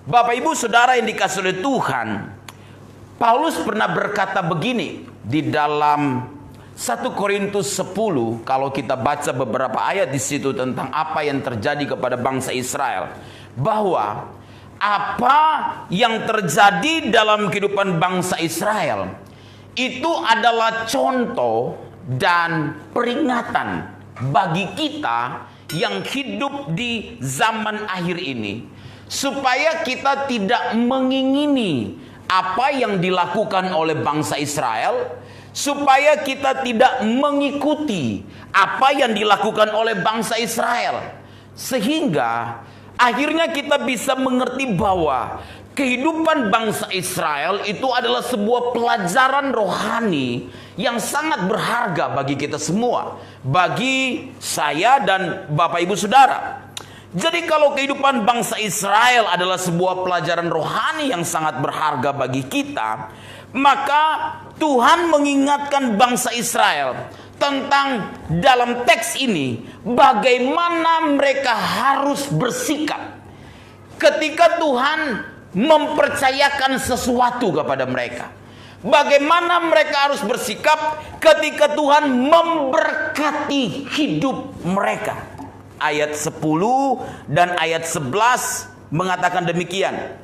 Bapak Ibu Saudara yang dikasihi oleh Tuhan, Paulus pernah berkata begini di dalam 1 Korintus 10, kalau kita baca beberapa ayat di situ tentang apa yang terjadi kepada bangsa Israel, bahwa apa yang terjadi dalam kehidupan bangsa Israel itu adalah contoh dan peringatan bagi kita yang hidup di zaman akhir ini, supaya kita tidak mengingini apa yang dilakukan oleh bangsa Israel, supaya kita tidak mengikuti apa yang dilakukan oleh bangsa Israel, sehingga akhirnya kita bisa mengerti bahwa kehidupan bangsa Israel itu adalah sebuah pelajaran rohani yang sangat berharga bagi kita semua, bagi saya dan Bapak Ibu Saudara. Jadi kalau kehidupan bangsa Israel adalah sebuah pelajaran rohani yang sangat berharga bagi kita, maka Tuhan mengingatkan bangsa Israel tentang dalam teks ini bagaimana mereka harus bersikap ketika Tuhan mempercayakan sesuatu kepada mereka. Bagaimana mereka harus bersikap ketika Tuhan memberkati hidup mereka. Ayat 10 dan ayat 11 mengatakan demikian.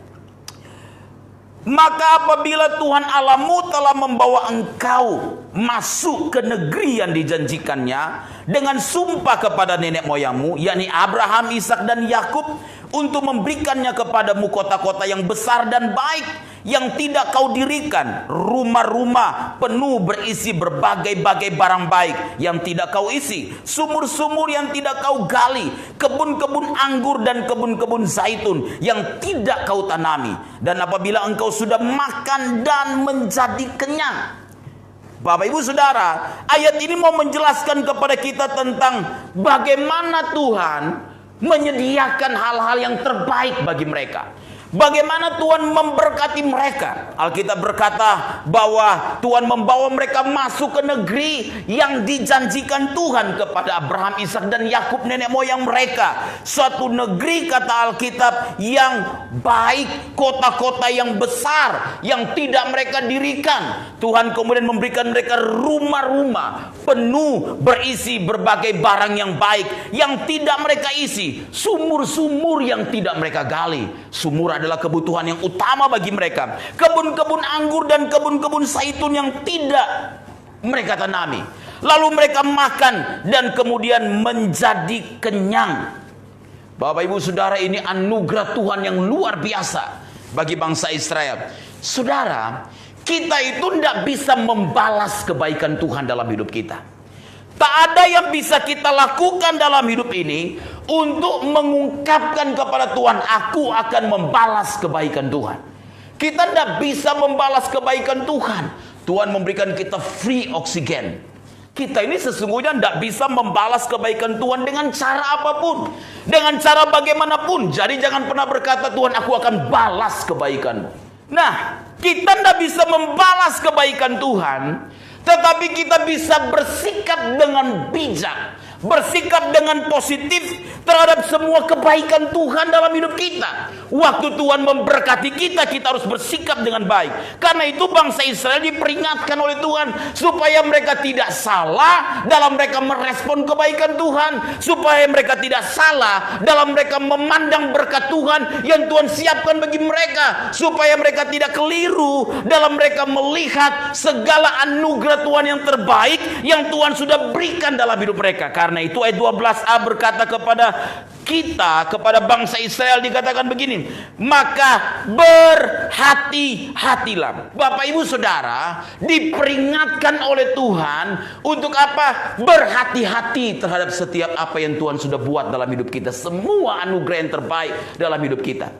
Maka apabila Tuhan Allahmu telah membawa engkau masuk ke negeri yang dijanjikannya dengan sumpah kepada nenek moyangmu, yakni Abraham, Ishak dan Yakub, untuk memberikannya kepadamu kota-kota yang besar dan baik, yang tidak kau dirikan, rumah-rumah penuh berisi berbagai-bagai barang baik yang tidak kau isi, sumur-sumur yang tidak kau gali, kebun-kebun anggur dan kebun-kebun zaitun yang tidak kau tanami. Dan apabila engkau sudah makan dan menjadi kenyang. Bapak Ibu Saudara, ayat ini mau menjelaskan kepada kita tentang bagaimana Tuhan menyediakan hal-hal yang terbaik bagi mereka. Bagaimana Tuhan memberkati mereka. Alkitab berkata bahwa Tuhan membawa mereka masuk ke negeri yang dijanjikan Tuhan kepada Abraham, Ishak dan Yakub, nenek moyang mereka. Suatu negeri, kata Alkitab, yang baik, kota-kota yang besar yang tidak mereka dirikan. Tuhan kemudian memberikan mereka rumah-rumah penuh berisi berbagai barang yang baik yang tidak mereka isi, sumur-sumur yang tidak mereka gali. Sumur adalah kebutuhan yang utama bagi mereka. Kebun-kebun anggur dan kebun-kebun zaitun yang tidak mereka tanami. Lalu mereka makan dan kemudian menjadi kenyang. Bapak Ibu Saudara, ini anugerah Tuhan yang luar biasa bagi bangsa Israel. Saudara, kita itu tidak bisa membalas kebaikan Tuhan dalam hidup kita. Tak ada yang bisa kita lakukan dalam hidup ini untuk mengungkapkan kepada Tuhan, aku akan membalas kebaikan Tuhan. Kita tidak bisa membalas kebaikan Tuhan. Tuhan memberikan kita free oksigen. Kita ini sesungguhnya tidak bisa membalas kebaikan Tuhan dengan cara apapun, dengan cara bagaimanapun. Jadi jangan pernah berkata, Tuhan, aku akan balas kebaikanmu. Nah, kita tidak bisa membalas kebaikan Tuhan, tetapi kita bisa bersikap dengan bijak, bersikap dengan positif terhadap semua kebaikan Tuhan dalam hidup kita. Waktu Tuhan memberkati kita, kita harus bersikap dengan baik. Karena itu bangsa Israel diperingatkan oleh Tuhan supaya mereka tidak salah dalam mereka merespon kebaikan Tuhan, supaya mereka tidak salah dalam mereka memandang berkat Tuhan yang Tuhan siapkan bagi mereka, supaya mereka tidak keliru dalam mereka melihat segala anugerah Tuhan yang terbaik yang Tuhan sudah berikan dalam hidup mereka. Karena itu ayat 12a berkata kepada kita, kepada bangsa Israel dikatakan begini, maka berhati-hatilah. Bapak Ibu Saudara, diperingatkan oleh Tuhan untuk apa? Berhati-hati terhadap setiap apa yang Tuhan sudah buat dalam hidup kita. Semua anugerah yang terbaik dalam hidup kita.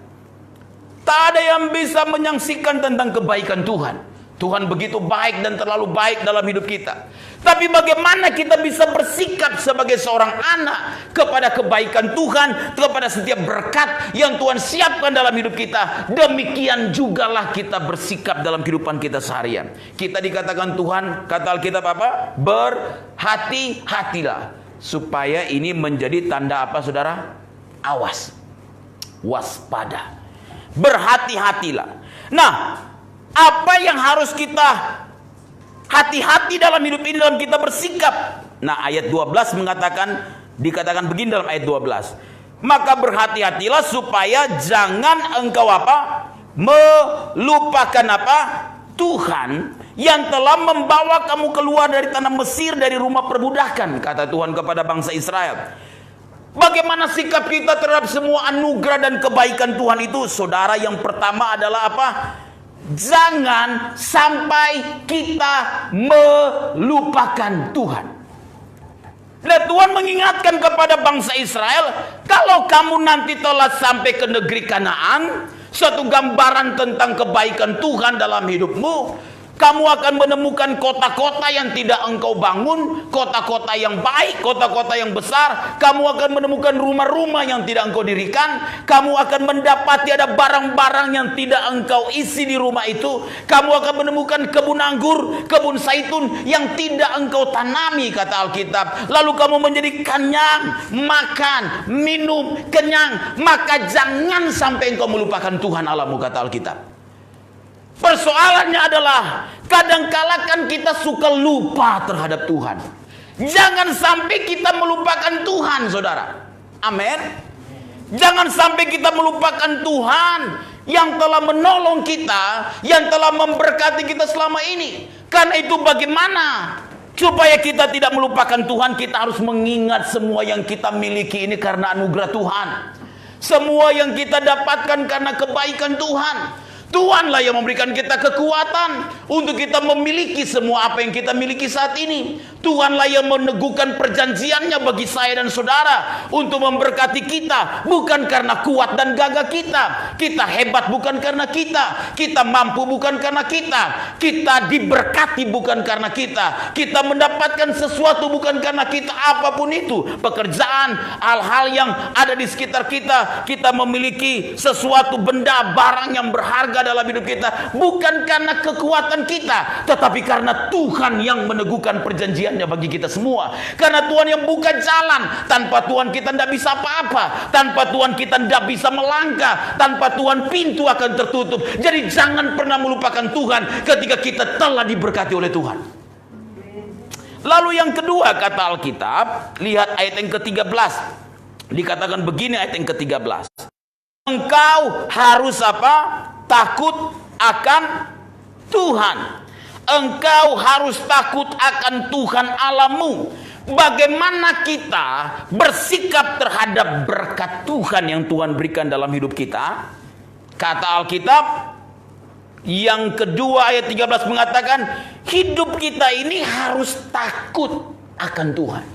Tak ada yang bisa menyaksikan tentang kebaikan Tuhan. Tuhan begitu baik dan terlalu baik dalam hidup kita. Tapi bagaimana kita bisa bersikap sebagai seorang anak kepada kebaikan Tuhan, kepada setiap berkat yang Tuhan siapkan dalam hidup kita. Demikian jugalah kita bersikap dalam kehidupan kita seharian. Kita dikatakan Tuhan, kata Alkitab apa? Berhati-hatilah. Supaya ini menjadi tanda apa, saudara? Awas, waspada. Berhati-hatilah. Nah, apa yang harus kita hati-hati dalam hidup ini, dalam kita bersikap? Nah, ayat 12 dikatakan begini dalam ayat 12. Maka berhati-hatilah supaya jangan engkau apa? Melupakan apa? Tuhan yang telah membawa kamu keluar dari tanah Mesir, dari rumah perbudakan, kata Tuhan kepada bangsa Israel. Bagaimana sikap kita terhadap semua anugerah dan kebaikan Tuhan itu? Saudara, yang pertama adalah apa? Jangan sampai kita melupakan Tuhan. Dan Tuhan mengingatkan kepada bangsa Israel, kalau kamu nanti telah sampai ke negeri Kanaan, suatu gambaran tentang kebaikan Tuhan dalam hidupmu. Kamu akan menemukan kota-kota yang tidak engkau bangun, kota-kota yang baik, kota-kota yang besar. Kamu akan menemukan rumah-rumah yang tidak engkau dirikan. Kamu akan mendapati ada barang-barang yang tidak engkau isi di rumah itu. Kamu akan menemukan kebun anggur, kebun zaitun yang tidak engkau tanami, kata Alkitab. Lalu kamu menjadi kenyang, makan, minum, kenyang. Maka jangan sampai engkau melupakan Tuhan Allahmu, kata Alkitab. Persoalannya adalah kadangkala kan kita suka lupa terhadap Tuhan. Jangan sampai kita melupakan Tuhan, saudara. Amin. Jangan sampai kita melupakan Tuhan yang telah menolong kita, yang telah memberkati kita selama ini. Karena itu bagaimana supaya kita tidak melupakan Tuhan? Kita harus mengingat semua yang kita miliki ini karena anugerah Tuhan. Semua yang kita dapatkan karena kebaikan Tuhan. Tuhanlah yang memberikan kita kekuatan untuk kita memiliki semua apa yang kita miliki saat ini. Tuhanlah yang meneguhkan perjanjiannya bagi saya dan saudara untuk memberkati kita, bukan karena kuat dan gagah kita. Kita hebat bukan karena kita. Kita mampu bukan karena kita. Kita diberkati bukan karena kita. Kita mendapatkan sesuatu bukan karena kita. Apapun itu, pekerjaan, hal-hal yang ada di sekitar kita, kita memiliki sesuatu benda, barang yang berharga dalam hidup kita, bukan karena kekuatan kita, tetapi karena Tuhan yang meneguhkan perjanjiannya bagi kita semua. Karena Tuhan yang buka jalan. Tanpa Tuhan kita tidak bisa apa-apa. Tanpa Tuhan kita tidak bisa melangkah. Tanpa Tuhan pintu akan tertutup. Jadi jangan pernah melupakan Tuhan ketika kita telah diberkati oleh Tuhan. Lalu yang kedua, kata Alkitab, lihat ayat yang ke-13. Dikatakan begini ayat yang ke-13. Engkau harus apa? Takut akan Tuhan. Engkau harus takut akan Tuhan Allahmu. Bagaimana kita bersikap terhadap berkat Tuhan yang Tuhan berikan dalam hidup kita? Kata Alkitab yang kedua ayat 13 mengatakan, hidup kita ini harus takut akan Tuhan.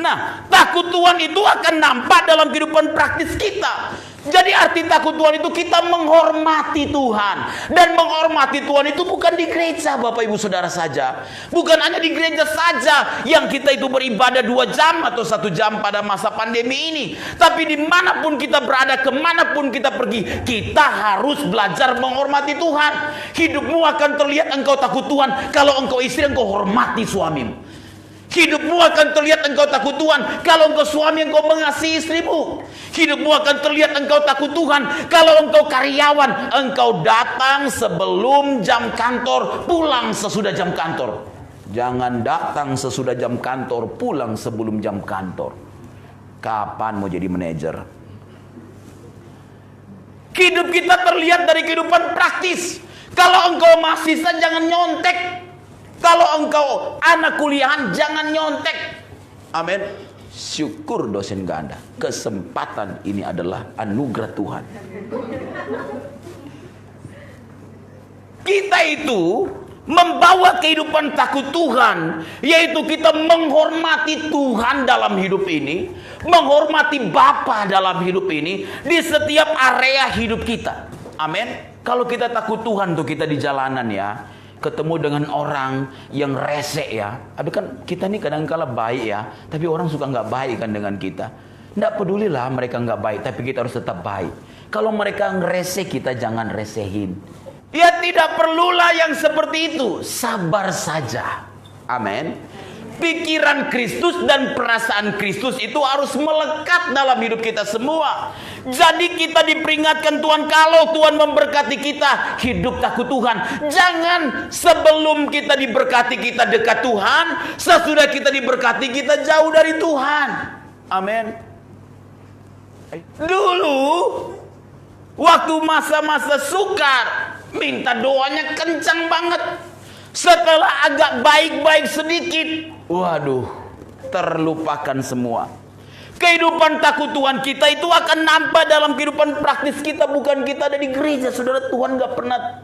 Nah, takut Tuhan itu akan nampak dalam kehidupan praktis kita. Jadi arti takut Tuhan itu kita menghormati Tuhan. Dan menghormati Tuhan itu bukan di gereja, Bapak Ibu Saudara saja. Bukan hanya di gereja saja yang kita itu beribadah 2 jam atau 1 jam pada masa pandemi ini. Tapi dimanapun kita berada, kemanapun kita pergi, kita harus belajar menghormati Tuhan. Hidupmu akan terlihat engkau takut Tuhan kalau engkau istri, engkau hormati suamimu. Hidupmu akan terlihat engkau takut Tuhan kalau engkau suami, engkau mengasihi istrimu. Hidupmu akan terlihat engkau takut Tuhan kalau engkau karyawan, engkau datang sebelum jam kantor, pulang sesudah jam kantor. Jangan datang sesudah jam kantor, pulang sebelum jam kantor. Kapan mau jadi manajer? Hidup kita terlihat dari kehidupan praktis. Kalau engkau mahasiswa, jangan nyontek. Kalau engkau anak kuliahan, jangan nyontek. Amin. Syukur dosen ganda. Kesempatan ini adalah anugerah Tuhan. Kita itu membawa kehidupan takut Tuhan, yaitu kita menghormati Tuhan dalam hidup ini, menghormati Bapa dalam hidup ini, di setiap area hidup kita. Amin. Kalau kita takut Tuhan tuh kita di jalanan ya, ketemu dengan orang yang rese ya. Tapi kan kita nih kadang-kala baik ya, tapi orang suka nggak baik kan dengan kita. Nggak pedulilah mereka nggak baik, tapi kita harus tetap baik. Kalau mereka ngerese, kita jangan resehin. Ya tidak perlulah yang seperti itu. Sabar saja. Amin. Pikiran Kristus dan perasaan Kristus itu harus melekat dalam hidup kita semua. Jadi kita diperingatkan Tuhan, kalau Tuhan memberkati kita, hidup takut Tuhan. Jangan sebelum kita diberkati kita dekat Tuhan, sesudah kita diberkati kita jauh dari Tuhan. Amin. Dulu waktu masa-masa sukar, minta doanya kencang banget. Setelah agak baik-baik sedikit, waduh, terlupakan semua. Kehidupan takut Tuhan kita itu akan nampak dalam kehidupan praktis kita, bukan kita ada di gereja. Saudara, Tuhan gak pernah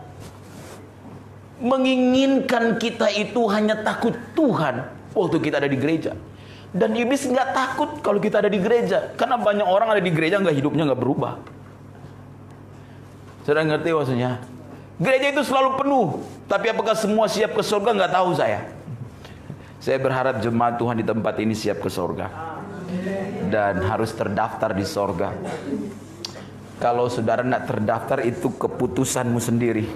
menginginkan kita itu hanya takut Tuhan waktu kita ada di gereja. Dan iblis gak takut kalau kita ada di gereja, karena banyak orang ada di gereja hidupnya gak berubah. Saudara ngerti maksudnya? Gereja itu selalu penuh, tapi apakah semua siap ke surga? Nggak tahu saya. Saya berharap jemaat Tuhan di tempat ini siap ke surga dan harus terdaftar di surga. Kalau saudara nggak terdaftar, itu keputusanmu sendiri.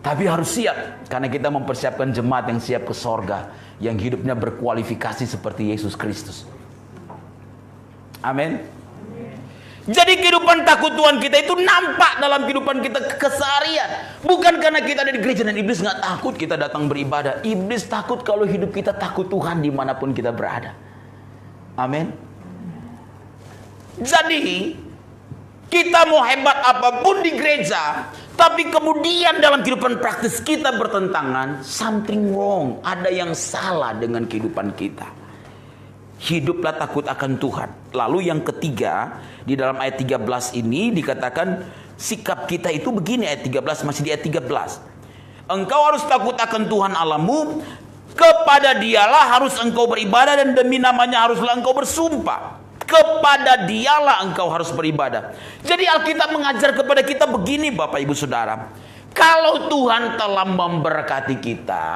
Tapi harus siap, karena kita mempersiapkan jemaat yang siap ke surga, yang hidupnya berkualifikasi seperti Yesus Kristus. Amin. Jadi kehidupan takut Tuhan kita itu nampak dalam kehidupan kita keseharian. Bukan karena kita ada di gereja dan iblis nggak takut kita datang beribadah. Iblis takut kalau hidup kita takut Tuhan dimanapun kita berada. Amin. Jadi kita mau hebat apapun di gereja, tapi kemudian dalam kehidupan praktis kita bertentangan, something wrong. Ada yang salah dengan kehidupan kita. Hiduplah takut akan Tuhan. Lalu yang ketiga, di dalam ayat 13 ini dikatakan sikap kita itu begini, ayat 13, masih di ayat 13. Engkau harus takut akan Tuhan Allahmu, kepada Dialah harus engkau beribadah, dan demi namanya haruslah engkau bersumpah. Kepada Dialah engkau harus beribadah. Jadi Alkitab mengajar kepada kita begini, Bapak Ibu Saudara. Kalau Tuhan telah memberkati kita,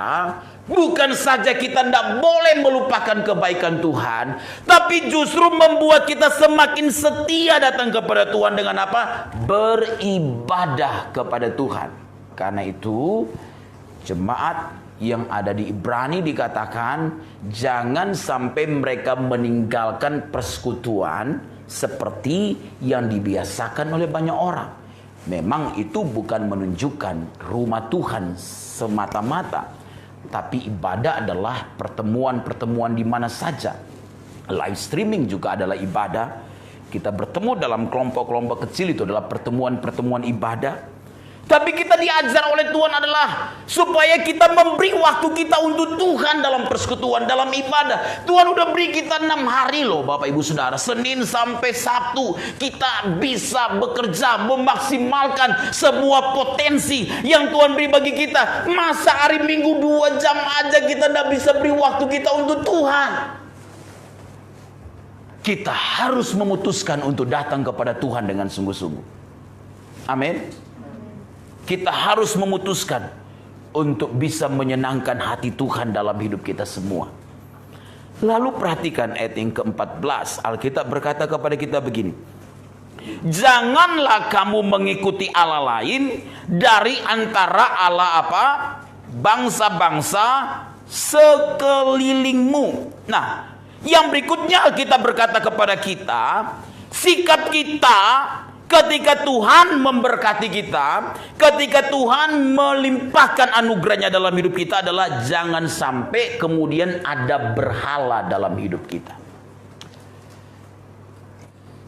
bukan saja kita tidak boleh melupakan kebaikan Tuhan, tapi justru membuat kita semakin setia datang kepada Tuhan dengan apa? Beribadah kepada Tuhan. Karena itu jemaat yang ada di Ibrani dikatakan jangan sampai mereka meninggalkan persekutuan seperti yang dibiasakan oleh banyak orang. Memang itu bukan menunjukkan rumah Tuhan semata-mata, tapi ibadah adalah pertemuan-pertemuan di mana saja. Live streaming juga adalah ibadah. Kita bertemu dalam kelompok-kelompok kecil, itu adalah pertemuan-pertemuan ibadah. Tapi kita diajar oleh Tuhan adalah supaya kita memberi waktu kita untuk Tuhan dalam persekutuan, dalam ibadah. Tuhan udah beri kita 6 hari loh Bapak Ibu Saudara. Senin sampai Sabtu kita bisa bekerja, memaksimalkan semua potensi yang Tuhan beri bagi kita. Masa hari Minggu 2 jam aja kita tidak bisa beri waktu kita untuk Tuhan? Kita harus memutuskan untuk datang kepada Tuhan dengan sungguh-sungguh. Amin. Kita harus memutuskan untuk bisa menyenangkan hati Tuhan dalam hidup kita semua. Lalu perhatikan ayat yang ke-14. Alkitab berkata kepada kita begini. Janganlah kamu mengikuti Allah lain dari antara Allah apa? Bangsa-bangsa sekelilingmu. Nah, yang berikutnya Alkitab berkata kepada kita, sikap kita ketika Tuhan memberkati kita, ketika Tuhan melimpahkan anugerahnya dalam hidup kita adalah jangan sampai kemudian ada berhala dalam hidup kita.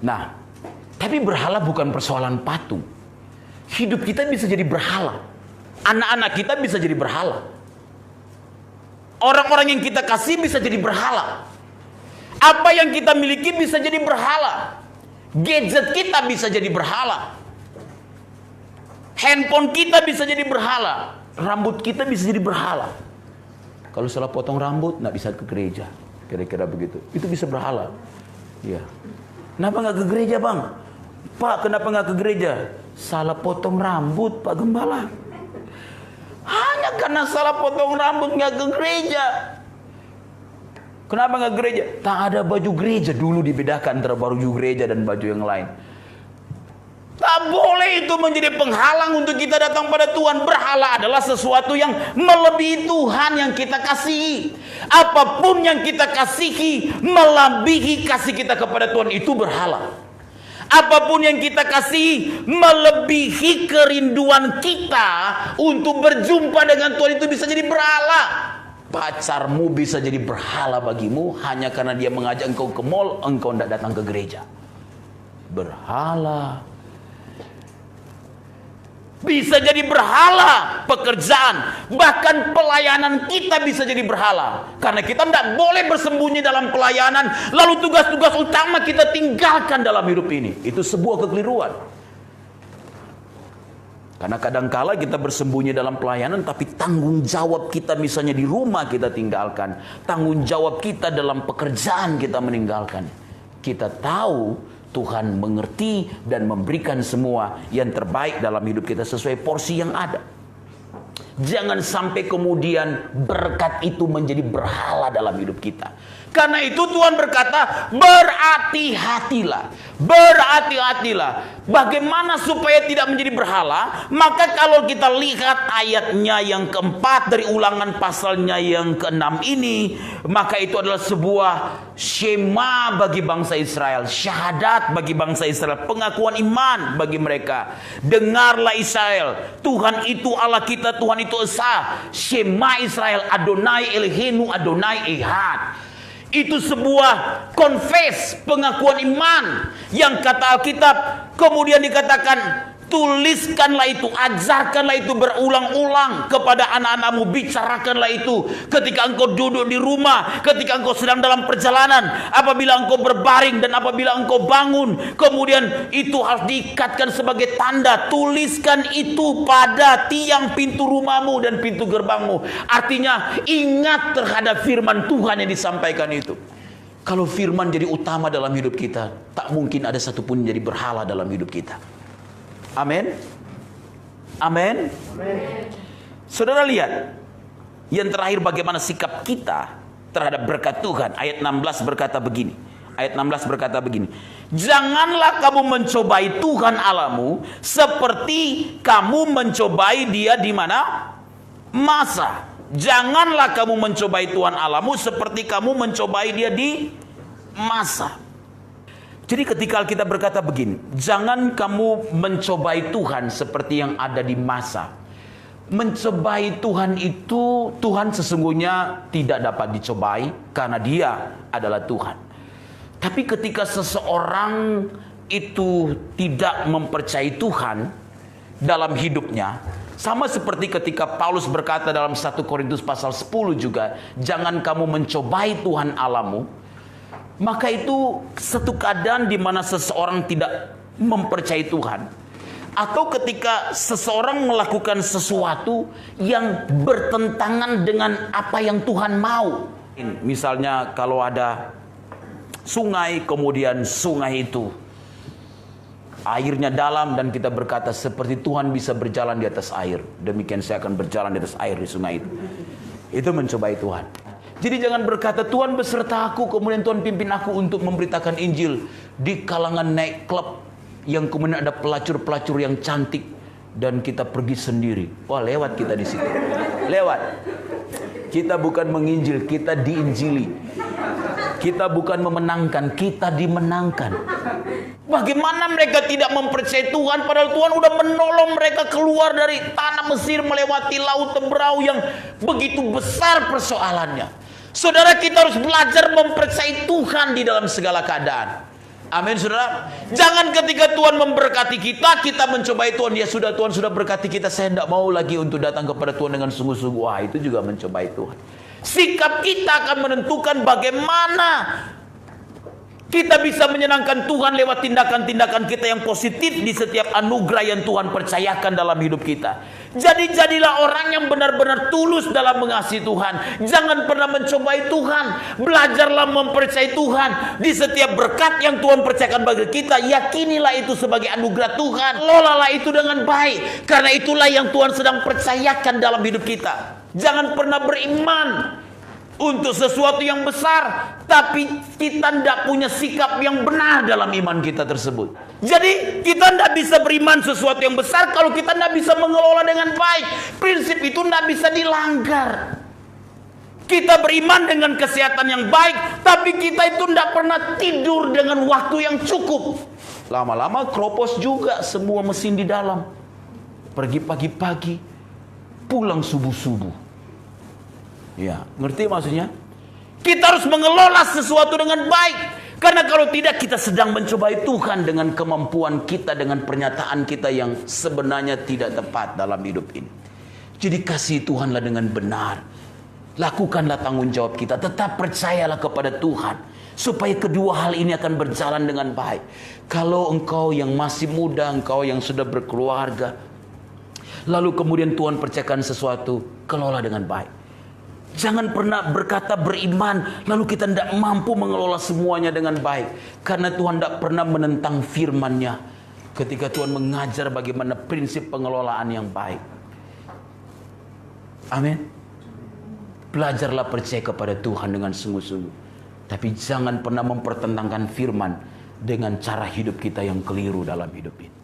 Nah, tapi berhala bukan persoalan patung. Hidup kita bisa jadi berhala. Anak-anak kita bisa jadi berhala. Orang-orang yang kita kasih bisa jadi berhala. Apa yang kita miliki bisa jadi berhala. Gadget kita bisa jadi berhala. Handphone kita bisa jadi berhala. Rambut kita bisa jadi berhala. Kalau salah potong rambut, nggak bisa ke gereja. Kira-kira begitu. Itu bisa berhala. Ya. Kenapa nggak ke gereja, Bang? Pak, kenapa nggak ke gereja? Salah potong rambut, Pak Gembala. Hanya karena salah potong rambut nggak ke gereja. Kenapa nggak gereja? Tak ada baju gereja. Dulu dibedakan antara baju gereja dan baju yang lain. Tak boleh boleh itu menjadi penghalang untuk kita datang pada Tuhan. Berhala adalah sesuatu yang melebihi Tuhan yang kita kasihi. Apapun yang kita kasihi melebihi kasih kita kepada Tuhan, itu berhala. Apapun yang kita kasihi melebihi kerinduan kita untuk berjumpa dengan Tuhan, itu bisa jadi berhala. Pacarmu bisa jadi berhala bagimu hanya karena dia mengajak engkau ke mall, engkau tidak datang ke gereja. Berhala. Bisa jadi berhala pekerjaan, bahkan pelayanan kita bisa jadi berhala. Karena kita tidak boleh bersembunyi dalam pelayanan, lalu tugas-tugas utama kita tinggalkan dalam hidup ini. Itu sebuah kekeliruan. Karena kadangkala kita bersembunyi dalam pelayanan, tapi tanggung jawab kita misalnya di rumah kita tinggalkan. Tanggung jawab kita dalam pekerjaan kita meninggalkan. Kita tahu Tuhan mengerti dan memberikan semua yang terbaik dalam hidup kita sesuai porsi yang ada. Jangan sampai kemudian berkat itu menjadi berhala dalam hidup kita. Karena itu Tuhan berkata, berhati-hatilah. Berhati-hatilah. Bagaimana supaya tidak menjadi berhala? Maka kalau kita lihat ayatnya yang keempat dari Ulangan pasalnya yang keenam ini, maka itu adalah sebuah syema bagi bangsa Israel. Syahadat bagi bangsa Israel. Pengakuan iman bagi mereka. Dengarlah Israel, Tuhan itu Allah kita, Tuhan itu Esa. Syema Israel, Adonai Eloheinu, Adonai Ehad. Itu sebuah confess, pengakuan iman yang kata Alkitab kemudian dikatakan, tuliskanlah itu, ajarkanlah itu berulang-ulang kepada anak-anakmu, bicarakanlah itu ketika engkau duduk di rumah, ketika engkau sedang dalam perjalanan, apabila engkau berbaring dan apabila engkau bangun. Kemudian itu harus diikatkan sebagai tanda. Tuliskan itu pada tiang pintu rumahmu dan pintu gerbangmu. Artinya ingat terhadap firman Tuhan yang disampaikan itu. Kalau firman jadi utama dalam hidup kita, tak mungkin ada satupun yang jadi berhala dalam hidup kita. Amin. Amin. Saudara lihat, yang terakhir bagaimana sikap kita terhadap berkat Tuhan. Ayat 16 berkata begini. Ayat 16 berkata begini. Janganlah kamu mencobai Tuhan Allahmu seperti kamu mencobai Dia di mana? Masa. Janganlah kamu mencobai Tuhan Allahmu seperti kamu mencobai Dia di masa. Jadi ketika kita berkata begini, jangan kamu mencobai Tuhan seperti yang ada di masa. Mencobai Tuhan itu, Tuhan sesungguhnya tidak dapat dicobai karena Dia adalah Tuhan. Tapi ketika seseorang itu tidak mempercayai Tuhan dalam hidupnya, sama seperti ketika Paulus berkata dalam 1 Korintus pasal 10 juga, jangan kamu mencobai Tuhan Allahmu. Maka itu satu keadaan di mana seseorang tidak mempercayai Tuhan, atau ketika seseorang melakukan sesuatu yang bertentangan dengan apa yang Tuhan mau. Misalnya kalau ada sungai, kemudian sungai itu airnya dalam dan kita berkata seperti Tuhan bisa berjalan di atas air, demikian saya akan berjalan di atas air di sungai itu. Itu mencobai Tuhan. Jadi jangan berkata Tuhan beserta aku, kemudian Tuhan pimpin aku untuk memberitakan Injil di kalangan naik klub yang kemudian ada pelacur-pelacur yang cantik dan kita pergi sendiri. Wah, lewat kita di situ. Lewat. Kita bukan menginjil, kita diinjili. Kita bukan memenangkan, kita dimenangkan. Bagaimana mereka tidak mempercayai Tuhan padahal Tuhan udah menolong mereka keluar dari tanah Mesir melewati laut Teberau yang begitu besar persoalannya. Saudara, kita harus belajar mempercayai Tuhan di dalam segala keadaan. Amin, saudara. Jangan ketika Tuhan memberkati kita, kita mencobai Tuhan. Ya sudah, Tuhan sudah berkati kita, saya tidak mau lagi untuk datang kepada Tuhan dengan sungguh-sungguh. Wah, itu juga mencobai Tuhan. Sikap kita akan menentukan bagaimana kita bisa menyenangkan Tuhan lewat tindakan-tindakan kita yang positif di setiap anugerah yang Tuhan percayakan dalam hidup kita. Jadi jadilah orang yang benar-benar tulus dalam mengasihi Tuhan. Jangan pernah mencobai Tuhan. Belajarlah mempercayai Tuhan. Di setiap berkat yang Tuhan percayakan bagi kita, yakinilah itu sebagai anugerah Tuhan. Lolalah itu dengan baik. Karena itulah yang Tuhan sedang percayakan dalam hidup kita. Jangan pernah beriman untuk sesuatu yang besar, tapi kita tidak punya sikap yang benar dalam iman kita tersebut. Jadi kita tidak bisa beriman sesuatu yang besar kalau kita tidak bisa mengelola dengan baik. Prinsip itu tidak bisa dilanggar. Kita beriman dengan kesehatan yang baik, tapi kita itu tidak pernah tidur dengan waktu yang cukup. Lama-lama kropos juga semua mesin di dalam. Pergi pagi-pagi, pulang subuh-subuh. Ya, ngerti maksudnya? Kita harus mengelola sesuatu dengan baik. Karena kalau tidak, kita sedang mencobai Tuhan dengan kemampuan kita, dengan pernyataan kita yang sebenarnya tidak tepat dalam hidup ini. Jadi kasih Tuhanlah dengan benar. Lakukanlah tanggung jawab kita. Tetap percayalah kepada Tuhan, supaya kedua hal ini akan berjalan dengan baik. Kalau engkau yang masih muda, engkau yang sudah berkeluarga, lalu kemudian Tuhan percayakan sesuatu, kelola dengan baik. Jangan pernah berkata beriman, lalu kita tidak mampu mengelola semuanya dengan baik. Karena Tuhan tidak pernah menentang firman-Nya ketika Tuhan mengajar bagaimana prinsip pengelolaan yang baik. Amin. Belajarlah percaya kepada Tuhan dengan sungguh-sungguh. Tapi jangan pernah mempertentangkan firman dengan cara hidup kita yang keliru dalam hidup ini.